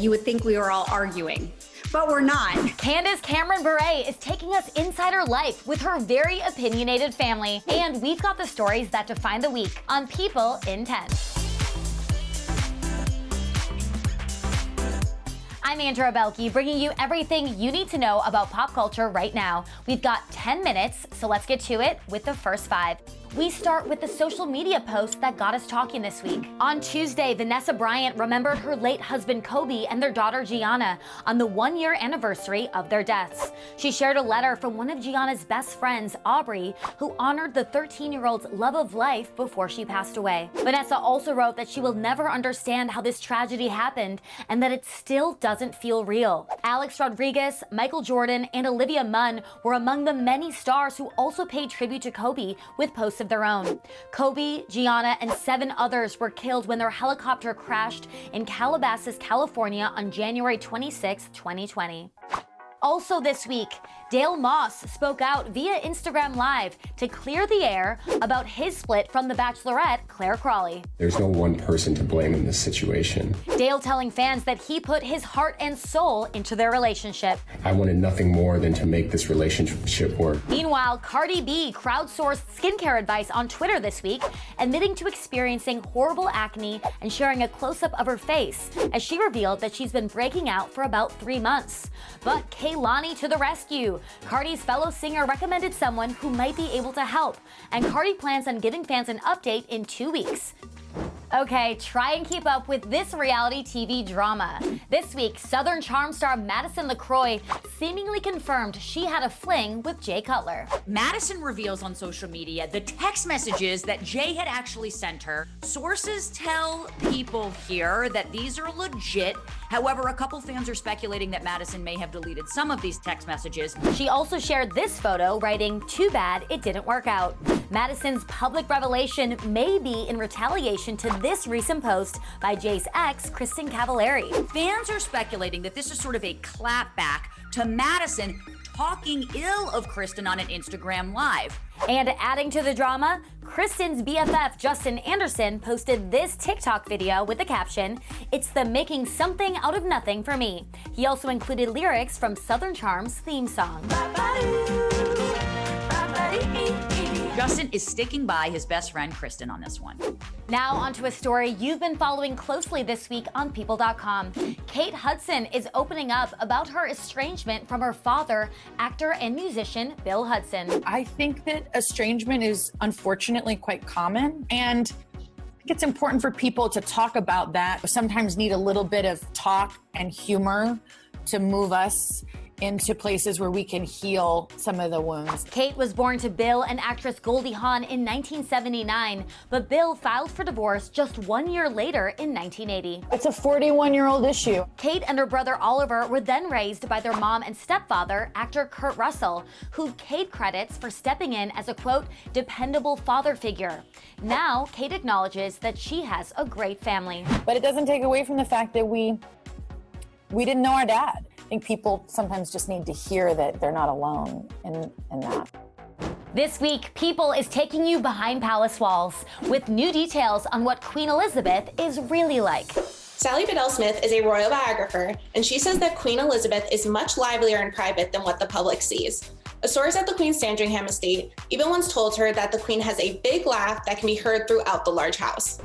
you would think we were all arguing. But we're not. Candace Cameron Bure is taking us inside her life with her very opinionated family. And we've got the stories that define the week on People in 10. I'm Andrea BOEHLKE, bringing you everything you need to know about pop culture right now. We've got 10 minutes, so let's get to it with the first 5. We start with the social media post that got us talking this week. On Tuesday, Vanessa Bryant remembered her late husband Kobe and their daughter Gianna on the 1-year anniversary of their deaths. She shared a letter from one of Gianna's best friends, Aubrey, who honored the 13-year-old's love of life before she passed away. Vanessa also wrote that she will never understand how this tragedy happened and that it still doesn't feel real. Alex Rodriguez, Michael Jordan, and Olivia Munn were among the many stars who also paid tribute to Kobe with posts of their own. Kobe, Gianna, and 7 others were killed when their helicopter crashed in Calabasas, California on January 26, 2020. Also this week, Dale Moss spoke out via Instagram Live to clear the air about his split from the Bachelorette, Clare Crawley. There's no one person to blame in this situation. Dale telling fans that he put his heart and soul into their relationship. I wanted nothing more than to make this relationship work. Meanwhile, Cardi B crowdsourced skincare advice on Twitter this week, admitting to experiencing horrible acne and sharing a close-up of her face, as she revealed that she's been breaking out for about 3 months. But Kehlani to the rescue. Cardi's fellow singer recommended someone who might be able to help, and Cardi plans on giving fans an update in 2 weeks. Okay, try and keep up with this reality TV drama. This week, Southern Charm star Madison LeCroy seemingly confirmed she had a fling with Jay Cutler. Madison reveals on social media the text messages that Jay had actually sent her. Sources tell People here that these are legit. However, a couple fans are speculating that Madison may have deleted some of these text messages. She also shared this photo, writing, "Too bad it didn't work out." Madison's public revelation may be in retaliation to this recent post by Jay's ex, Kristin Cavallari. Fans are speculating that this is sort of a clapback to Madison talking ill of Kristen on an Instagram Live. And adding to the drama, Kristen's BFF Justin Anderson posted this TikTok video with the caption, "It's the making something out of nothing for me." He also included lyrics from Southern Charm's theme song. Justin is sticking by his best friend Kristen on this one. Now onto a story you've been following closely this week on People.com. Kate Hudson is opening up about her estrangement from her father, actor and musician Bill Hudson. I think that estrangement is unfortunately quite common, and I think it's important for people to talk about that. We sometimes need a little bit of talk and humor to move us into places where we can heal some of the wounds. Kate was born to Bill and actress Goldie Hawn in 1979, but Bill filed for divorce just 1 year later in 1980. It's a 41-year-old issue. Kate and her brother Oliver were then raised by their mom and stepfather, actor Kurt Russell, who Kate credits for stepping in as a, quote, dependable father figure. Now, Kate acknowledges that she has a great family. But it doesn't take away from the fact that we didn't know our dad. I think people sometimes just need to hear that they're not alone in that. This week, People is taking you behind palace walls with new details on what Queen Elizabeth is really like. Sally Bedell Smith is a royal biographer, and she says that Queen Elizabeth is much livelier in private than what the public sees. A source at the Queen's Sandringham estate even once told her that the Queen has a big laugh that can be heard throughout the large house.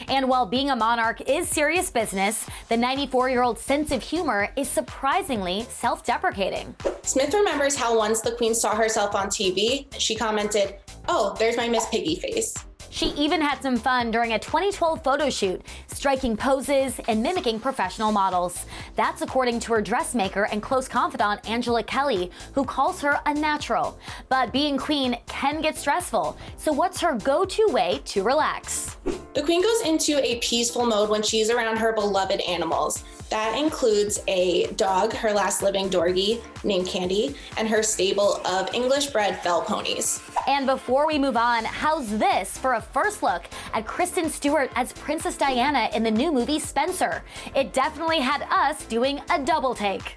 And while being a monarch is serious business, the 94-year-old's sense of humor is surprisingly self-deprecating. Smith remembers how once the Queen saw herself on TV, she commented, "Oh, there's my Miss Piggy face." She even had some fun during a 2012 photo shoot, striking poses and mimicking professional models. That's according to her dressmaker and close confidant, Angela Kelly, who calls her a natural. But being queen can get stressful, so what's her go-to way to relax? The Queen goes into a peaceful mode when she's around her beloved animals. That includes a dog, her last living Dorgie, named Candy, and her stable of English-bred fell ponies. And before we move on, how's this for a first look at Kristen Stewart as Princess Diana in the new movie Spencer? It definitely had us doing a double take.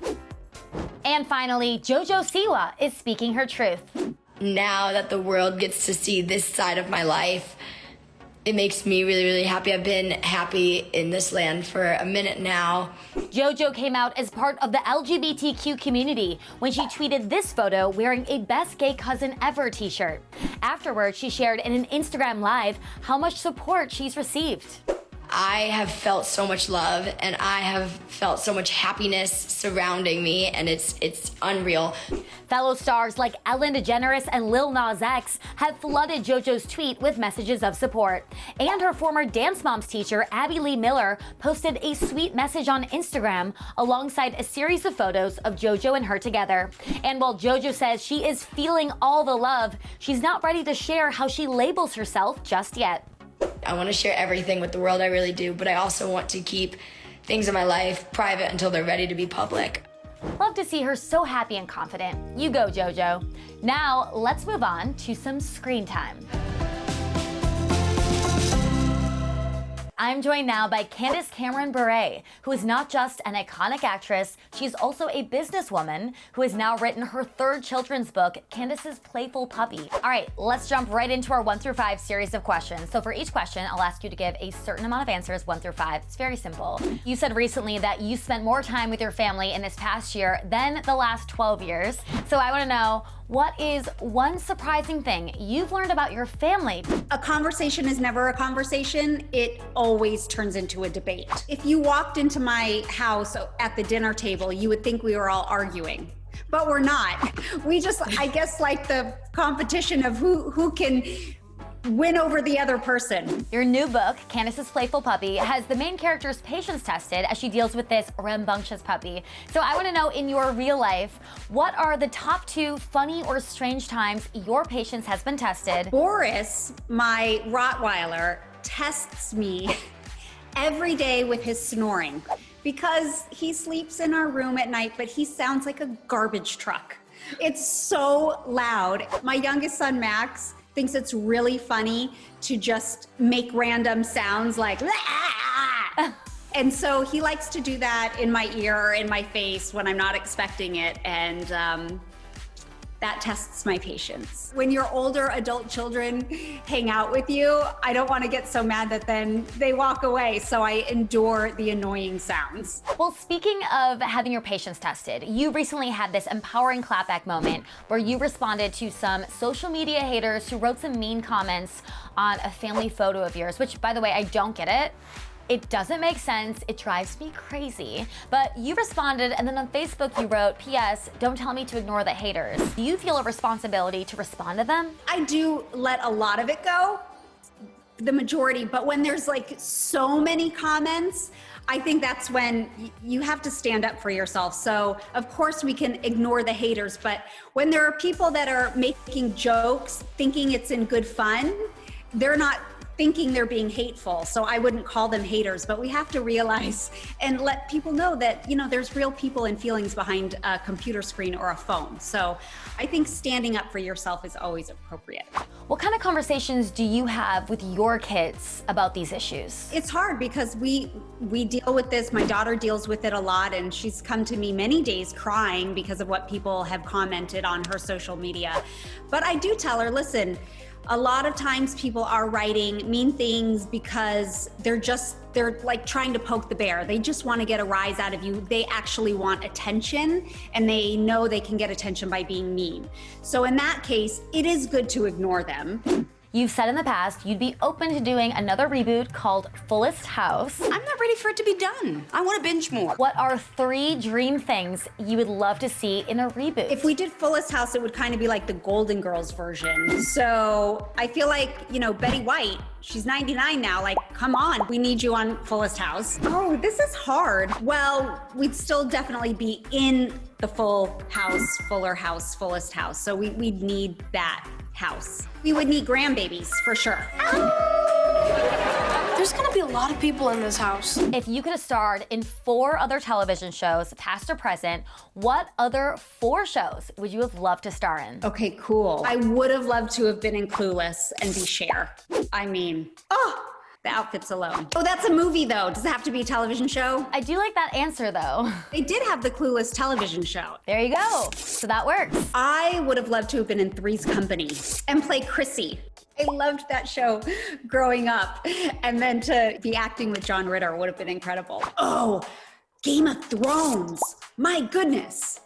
And finally, JoJo Siwa is speaking her truth. Now that the world gets to see this side of my life, it makes me really, really happy. I've been happy in this land for a minute now, JoJo came out as part of the LGBTQ community when she tweeted this photo wearing a Best Gay Cousin Ever t-shirt. Afterwards, she shared in an Instagram Live how much support she's received. I have felt so much love and I have felt so much happiness surrounding me, and it's unreal. Fellow stars like Ellen DeGeneres and Lil Nas X have flooded JoJo's tweet with messages of support. And her former Dance Moms teacher, Abby Lee Miller, posted a sweet message on Instagram alongside a series of photos of JoJo and her together. And while JoJo says she is feeling all the love, she's not ready to share how she labels herself just yet. I want to share everything with the world, I really do, but I also want to keep things in my life private until they're ready to be public. Love to see her so happy and confident. You go, JoJo. Now, let's move on to some screen time. I'm joined now by Candace Cameron Bure, who is not just an iconic actress, she's also a businesswoman who has now written her third children's book, Candace's Playful Puppy. All right, let's jump right into our 1 through 5 series of questions. So for each question, I'll ask you to give a certain amount of answers, 1 through 5. It's very simple. You said recently that you spent more time with your family in this past year than the last 12 years. So I want to know, what is one surprising thing you've learned about your family? A conversation is never a conversation. It always turns into a debate. If you walked into my house at the dinner table, you would think we were all arguing. But we're not. We just, I guess, like the competition of who can win over the other person. Your new book, Candace's Playful Puppy, has the main character's patience tested as she deals with this rambunctious puppy. So I want to know, in your real life, what are the top 2 funny or strange times your patience has been tested? Boris, my Rottweiler, tests me every day with his snoring because he sleeps in our room at night, but he sounds like a garbage truck. It's so loud. My youngest son, Max, thinks it's really funny to just make random sounds like and so he likes to do that in my ear or in my face when I'm not expecting it, and that tests my patience. When your older adult children hang out with you, I don't want to get so mad that then they walk away, so I endure the annoying sounds. Well, speaking of having your patience tested, you recently had this empowering clapback moment where you responded to some social media haters who wrote some mean comments on a family photo of yours, which, by the way, I don't get it. It doesn't make sense, it drives me crazy. But you responded, and then on Facebook you wrote, P.S. don't tell me to ignore the haters. Do you feel a responsibility to respond to them? I do let a lot of it go, the majority, but when there's like so many comments, I think that's when you have to stand up for yourself. So of course we can ignore the haters, but when there are people that are making jokes, thinking it's in good fun, they're not thinking they're being hateful. So I wouldn't call them haters, but we have to realize and let people know that, you know, there's real people and feelings behind a computer screen or a phone. So I think standing up for yourself is always appropriate. What kind of conversations do you have with your kids about these issues? It's hard because we deal with this. My daughter deals with it a lot, and she's come to me many days crying because of what people have commented on her social media. But I do tell her, listen, a lot of times people are writing mean things because they're like trying to poke the bear. They just want to get a rise out of you. They actually want attention, and they know they can get attention by being mean. So in that case, it is good to ignore them. You've said in the past you'd be open to doing another reboot called Fullest House. I'm not ready for it to be done. I want to binge more. What are 3 dream things you would love to see in a reboot? If we did Fullest House, it would kind of be like the Golden Girls version. So I feel like, you know, Betty White, she's 99 now, like, come on, we need you on Fullest House. Oh, this is hard. Well, we'd still definitely be in the Full House, Fuller House, Fullest House. So we'd need that house. We would need grandbabies for sure. There's gonna be a lot of people in this house. If you could have starred in 4 other television shows, past or present, what other 4 shows would you have loved to star in? Okay, cool. I would have loved to have been in Clueless and be Cher. I mean, oh, the outfits alone. Oh, that's a movie though. Does it have to be a television show? I do like that answer though. They did have the Clueless television show. There you go. So that works. I would have loved to have been in Three's Company and play Chrissy. I loved that show growing up. And then to be acting with John Ritter would have been incredible. Oh, Game of Thrones. My goodness.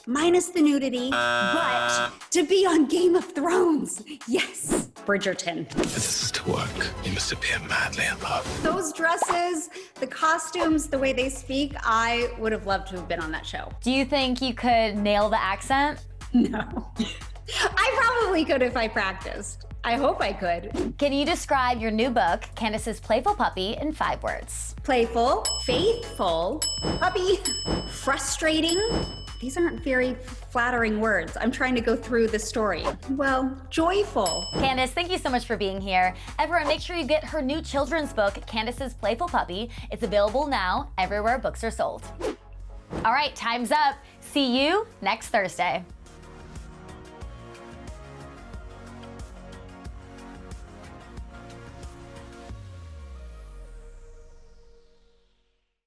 Minus the nudity, but to be on Game of Thrones. Yes. Bridgerton. This is to work. You must appear madly in love. Those dresses, the costumes, the way they speak, I would have loved to have been on that show. Do you think you could nail the accent? No. I probably could if I practiced. I hope I could. Can you describe your new book, Candace's Playful Puppy, in 5 words? Playful, faithful, puppy, frustrating. These aren't very flattering words. I'm trying to go through the story. Well, joyful. Candace, thank you so much for being here. Everyone, make sure you get her new children's book, Candace's Playful Puppy. It's available now everywhere books are sold. All right, time's up. See you next Thursday.